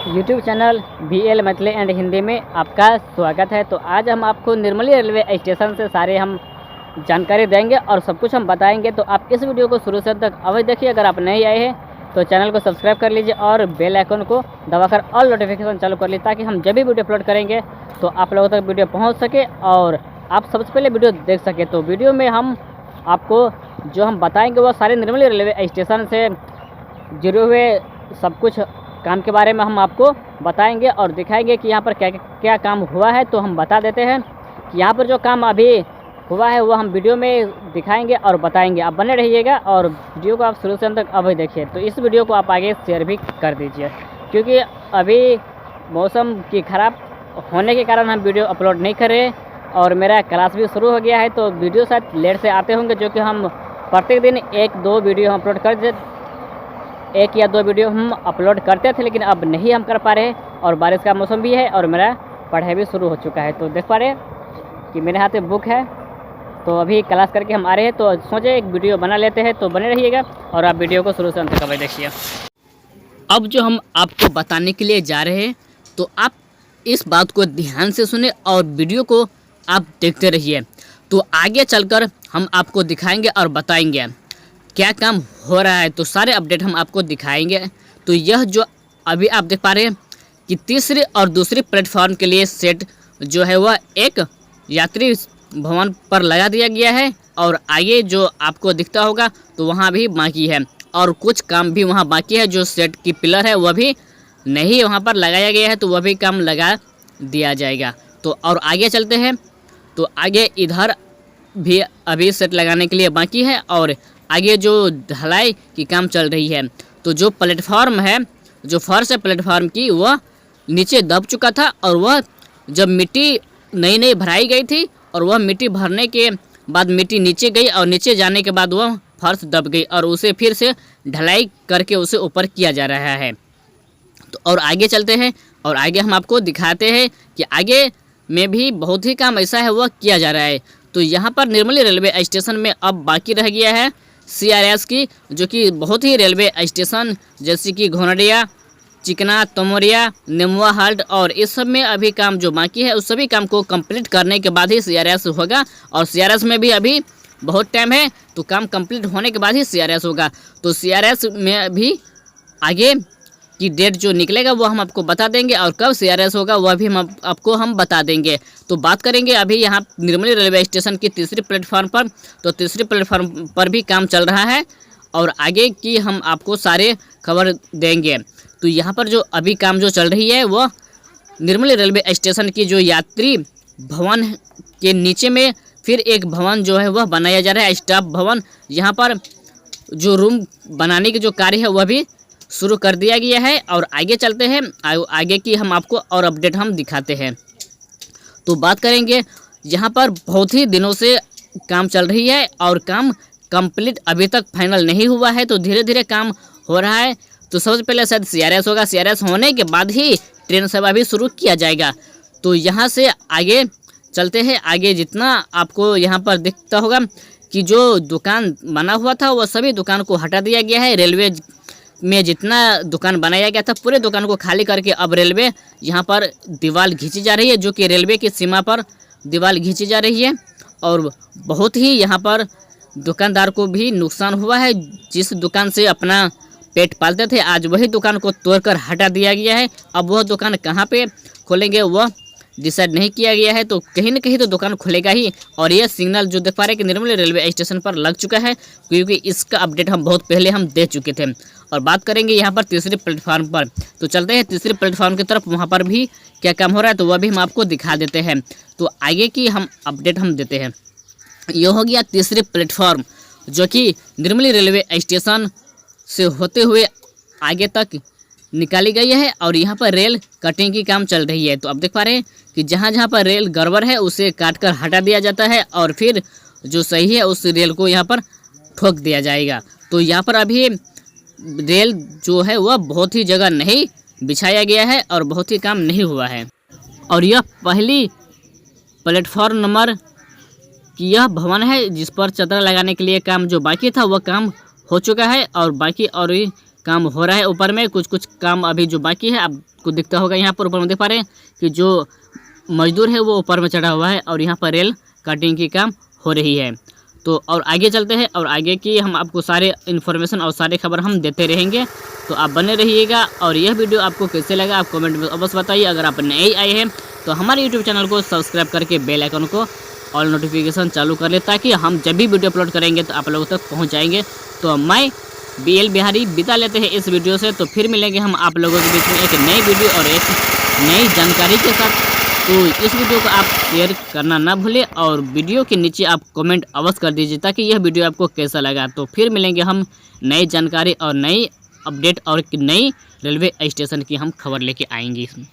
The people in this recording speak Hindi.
YouTube channel BL Maithili and Hindi में आपका स्वागत है। तो आज हम आपको निर्मली रेलवे स्टेशन से सारे हम जानकारी देंगे और सब कुछ हम बताएंगे। तो आप इस वीडियो को शुरू से तक अवश्य देखिए। अगर आप नहीं आए हैं तो चैनल को सब्सक्राइब कर लीजिए और बेल आइकन को दबाकर ऑल नोटिफिकेशन चालू कर लीजिए, ताकि हम जब भी वीडियो अपलोड करेंगे तो आप लोगों तक वीडियो पहुँच सके और आप सबसे पहले वीडियो देख सके। तो वीडियो में हम आपको जो हम बताएँगे वो सारे निर्मली रेलवे स्टेशन से जुड़े हुए सब कुछ काम के बारे में हम आपको बताएंगे और दिखाएंगे कि यहाँ पर क्या क्या काम हुआ है। तो हम बता देते हैं कि यहाँ पर जो काम अभी हुआ है वो हम वीडियो में दिखाएंगे और बताएंगे। आप बने रहिएगा और वीडियो को आप शुरू से अंत तक अभी देखिए। तो इस वीडियो को आप आगे शेयर भी कर दीजिए, क्योंकि अभी मौसम की ख़राब होने के कारण हम वीडियो अपलोड नहीं कर रहे और मेरा क्लास भी शुरू हो गया है। तो वीडियो शायद लेट से आते होंगे, जो कि हम प्रत्येक दिन एक या दो वीडियो हम अपलोड करते थे, लेकिन अब नहीं हम कर पा रहे और बारिश का मौसम भी है और मेरा पढ़ाई भी शुरू हो चुका है। तो देख पा रहे हैं कि मेरे हाथ में बुक है, तो अभी क्लास करके हम आ रहे हैं। तो सोचे एक वीडियो बना लेते हैं। तो बने रहिएगा और आप वीडियो को शुरू से अंत तक देखिए। अब जो हम आपको बताने के लिए जा रहे हैं, तो आप इस बात को ध्यान से सुने और वीडियो को आप देखते रहिए। तो आगे चलकर हम आपको दिखाएंगे और बताएंगे क्या काम हो रहा है। तो सारे अपडेट हम आपको दिखाएंगे। तो यह जो अभी आप देख पा रहे हैं कि तीसरी और दूसरी प्लेटफॉर्म के लिए सेट जो है वह एक यात्री भवन पर लगा दिया गया है और आगे जो आपको दिखता होगा तो वहाँ भी बाकी है और कुछ काम भी वहाँ बाकी है। जो सेट की पिलर है वह भी नहीं वहाँ पर लगाया गया है, तो वह भी काम लगा दिया जाएगा। तो और आगे चलते हैं। तो आगे इधर भी अभी सेट लगाने के लिए बाकी है और आगे जो ढलाई की काम चल रही है। तो जो प्लेटफॉर्म है, जो फर्श है प्लेटफॉर्म की, वह नीचे दब चुका था और वह जब मिट्टी नई नई भराई गई थी और वह मिट्टी भरने के बाद मिट्टी नीचे गई और नीचे जाने के बाद वह फर्श दब गई और उसे फिर से ढलाई करके उसे ऊपर किया जा रहा है। तो और आगे चलते हैं और आगे हम आपको दिखाते हैं कि आगे में भी बहुत ही काम ऐसा है वह किया जा रहा है। तो यहाँ पर निर्मली रेलवे स्टेशन में अब बाकी रह गया है CRS की, जो कि बहुत ही रेलवे स्टेशन जैसे कि घोनडिया, चिकना, तमोरिया, नेमुआ हाल्ट और इस सब में अभी काम जो बाकी है उस सभी काम को कंप्लीट करने के बाद ही CRS होगा। और CRS में भी अभी बहुत टाइम है, तो काम कंप्लीट होने के बाद ही CRS होगा। तो CRS में भी आगे की डेट जो निकलेगा वो हम आपको बता देंगे और कब CRS होगा वह भी हम बता देंगे। तो बात करेंगे अभी यहाँ निर्मली रेलवे स्टेशन की तीसरी प्लेटफॉर्म पर। तो तीसरी प्लेटफॉर्म पर भी काम चल रहा है और आगे की हम आपको सारे खबर देंगे। तो यहाँ पर जो अभी काम जो चल रही है वह निर्मली रेलवे स्टेशन की जो यात्री भवन के नीचे में फिर एक भवन जो है वह बनाया जा रहा है, स्टाफ भवन। यहाँ पर जो रूम बनाने के जो कार्य है वह भी शुरू कर दिया गया है। और आगे चलते हैं, आगे की हम आपको और अपडेट हम दिखाते हैं। तो बात करेंगे, यहाँ पर बहुत ही दिनों से काम चल रही है और काम कंप्लीट अभी तक फाइनल नहीं हुआ है, तो धीरे धीरे काम हो रहा है। तो सबसे पहले शायद CRS होगा, CRS होने के बाद ही ट्रेन सेवा भी शुरू किया जाएगा। तो यहाँ से आगे चलते हैं। आगे जितना आपको यहाँ पर दिखता होगा कि जो दुकान बना हुआ था वह सभी दुकान को हटा दिया गया है। रेलवे में जितना दुकान बनाया गया था पूरे दुकान को खाली करके अब रेलवे यहाँ पर दीवार खींची जा रही है, जो कि रेलवे की सीमा पर दीवार खींची जा रही है। और बहुत ही यहाँ पर दुकानदार को भी नुकसान हुआ है। जिस दुकान से अपना पेट पालते थे आज वही दुकान को तोड़कर हटा दिया गया है। अब वह दुकान कहाँ पे खोलेंगे वह डिसाइड नहीं किया गया है, तो कहीं ना कहीं तो दुकान खुलेगा ही। और यह सिग्नल जो देख पा रहे हैं कि निर्मली रेलवे स्टेशन पर लग चुका है, क्योंकि इसका अपडेट हम बहुत पहले हम दे चुके थे। और बात करेंगे यहाँ पर तीसरी प्लेटफॉर्म पर। तो चलते हैं तीसरी प्लेटफॉर्म की तरफ, वहाँ पर भी क्या काम हो रहा है तो वह भी हम आपको दिखा देते हैं। तो आगे की हम अपडेट हम देते हैं। यह हो गया तीसरी प्लेटफॉर्म, जो कि निर्मली रेलवे स्टेशन से होते हुए आगे तक निकाली गई है और यहाँ पर रेल कटिंग की काम चल रही है। तो अब देख पा रहे हैं कि जहाँ जहाँ पर रेल गड़बड़ है उसे काट कर हटा दिया जाता है और फिर जो सही है उस रेल को यहाँ पर ठोक दिया जाएगा। तो यहाँ पर अभी रेल जो है वह बहुत ही जगह नहीं बिछाया गया है और बहुत ही काम नहीं हुआ है। और यह पहली प्लेटफॉर्म नंबर की यह भवन है जिस पर चदरा लगाने के लिए काम जो बाकी था वह काम हो चुका है और बाकी और काम हो रहा है ऊपर में, कुछ कुछ काम अभी जो बाकी है आपको दिखता होगा। यहाँ पर ऊपर में देख पा रहे हैं कि जो मजदूर है वो ऊपर में चढ़ा हुआ है और यहाँ पर रेल कटिंग की काम हो रही है। तो और आगे चलते हैं और आगे की हम आपको सारे इन्फॉर्मेशन और सारे खबर हम देते रहेंगे, तो आप बने रहिएगा। और यह वीडियो आपको कैसे लगा आप कमेंट में अवश्य बताइए। अगर आप नए आए हैं तो हमारे यूट्यूब चैनल को सब्सक्राइब करके बेल आइकन को ऑल नोटिफिकेशन चालू कर ले, ताकि हम जब भी वीडियो अपलोड करेंगे तो आप लोगों तक पहुँच जाएंगे। तो मैं BL बिहारी विदा लेते हैं इस वीडियो से। तो फिर मिलेंगे हम आप लोगों के बीच में एक नई वीडियो और एक नई जानकारी के साथ। तो इस वीडियो को आप शेयर करना ना भूलें और वीडियो के नीचे आप कमेंट अवश्य कर दीजिए ताकि यह वीडियो आपको कैसा लगा। तो फिर मिलेंगे हम नई जानकारी और नई अपडेट और नई रेलवे स्टेशन की हम खबर लेके आएंगे इसमें।